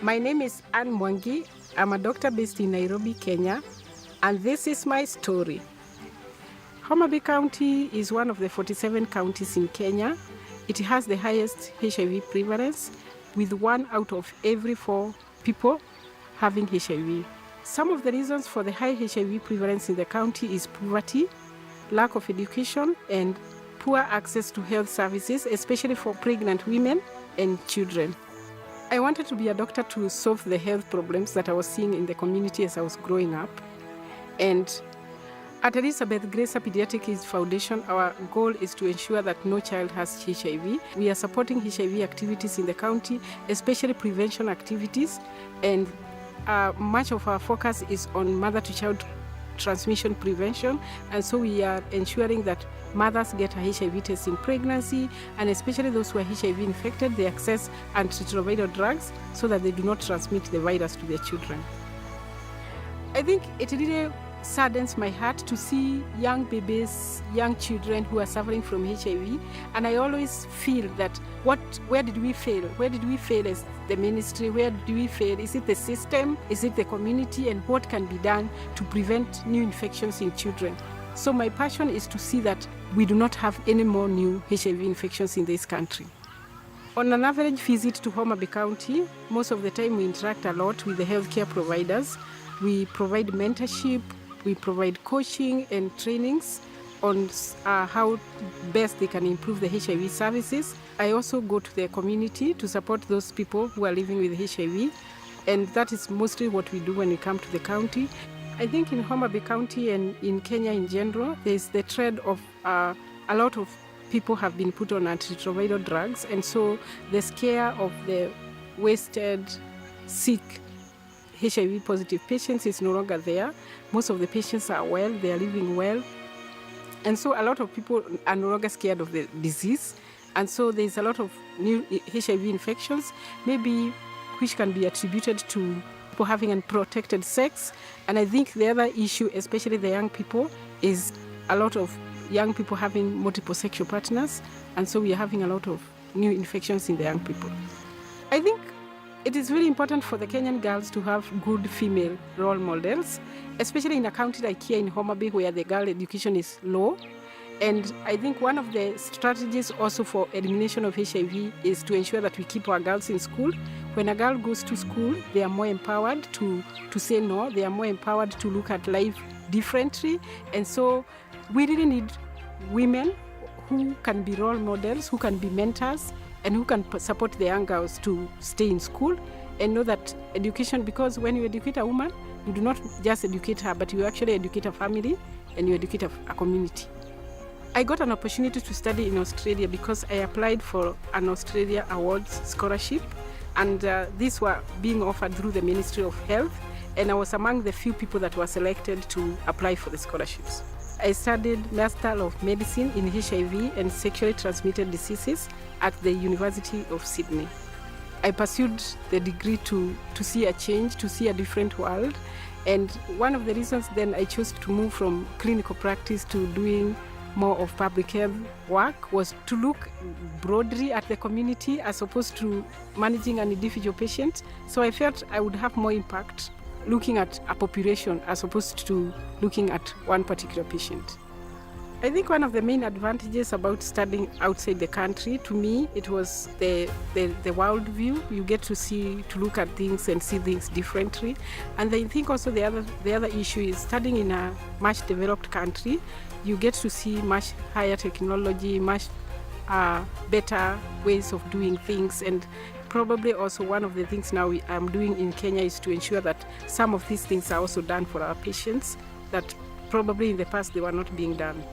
My name is Mwangi. I'm a doctor based in Nairobi, Kenya, and this is my story. Hanabi County is one of the 47 counties in Kenya. It has the highest HIV prevalence, with 1 out of every 4 people having HIV. Some of the reasons for the high HIV prevalence in the county is poverty, lack of education, and poor access to health services, especially for pregnant women and children. I wanted to be a doctor to solve the health problems that I was seeing in the community as I was growing up. And at Elizabeth Grace Pediatric Foundation, our goal is to ensure that no child has HIV. We are supporting HIV activities in the county, especially prevention activities, and much of our focus is on mother-to-child transmission prevention, and so we are ensuring that mothers get a HIV test in pregnancy, and especially those who are HIV infected, they access antiretroviral drugs so that they do not transmit the virus to their children. I think it really saddens my heart to see young babies, young children who are suffering from HIV, and I always feel that where did we fail? Where did we fail as the ministry? Where did we fail? Is it the system? Is it the community? And what can be done to prevent new infections in children? So my passion is to see that we do not have any more new HIV infections in this country. On an average visit to Hanabi County, most of the time we interact a lot with the healthcare providers. We provide mentorship, we provide coaching and trainings on how best they can improve the HIV services. I also go to the community to support those people who are living with HIV, and that is mostly what we do when we come to the county. I think in Hanabi County and in Kenya in general, there's the trend of a lot of people have been put on antiretroviral drugs, and so the scare of the wasted, sick HIV positive patients is no longer there. Most of the patients are well, they are living well. And so a lot of people are no longer scared of the disease. And so there's a lot of new HIV infections, maybe which can be attributed to people having unprotected sex. And I think the other issue, especially the young people, is a lot of young people having multiple sexual partners. And so we are having a lot of new infections in the young people. I think it is really important for the Kenyan girls to have good female role models, especially in a county like here in Hanabi where the girl education is low. And I think one of the strategies also for elimination of HIV is to ensure that we keep our girls in school. When a girl goes to school, they are more empowered to say no, they are more empowered to look at life differently. And so we really need women who can be role models, who can be mentors, and who can support the young girls to stay in school and know that education, because when you educate a woman, you do not just educate her, but you actually educate a family and you educate a community. I got an opportunity to study in Australia because I applied for an Australia Awards scholarship, and these were being offered through the Ministry of Health, and I was among the few people that were selected to apply for the scholarships. I studied Master of Medicine in HIV and Sexually Transmitted Diseases at the University of Sydney. I pursued the degree to see a change, to see a different world. And one of the reasons then I chose to move from clinical practice to doing more of public health work was to look broadly at the community as opposed to managing an individual patient. So I felt I would have more impact looking at a population as opposed to looking at one particular patient. I think one of the main advantages about studying outside the country, to me, it was the world view. You get to look at things and see things differently. And I think also the other issue is studying in a much developed country, you get to see much higher technology, much better ways of doing things. And probably also one of the things now I'm doing in Kenya is to ensure that some of these things are also done for our patients that probably in the past they were not being done.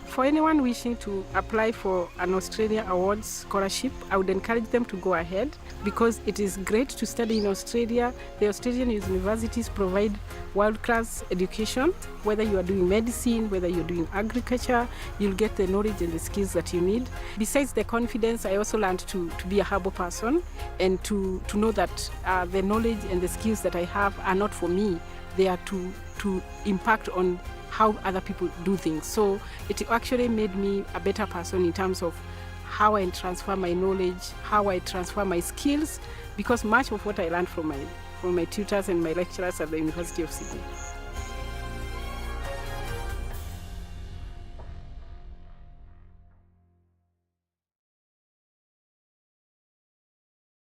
For anyone wishing to apply for an Australia Awards scholarship, I would encourage them to go ahead because it is great to study in Australia. The Australian universities provide world-class education. Whether you are doing medicine, whether you're doing agriculture, you'll get the knowledge and the skills that you need. Besides the confidence, I also learned to be a humble person and to know that the knowledge and the skills that I have are not for me. They are to impact on how other people do things. So it actually made me a better person in terms of how I transfer my knowledge, how I transfer my skills, because much of what I learned from my tutors and my lecturers at the University of Sydney.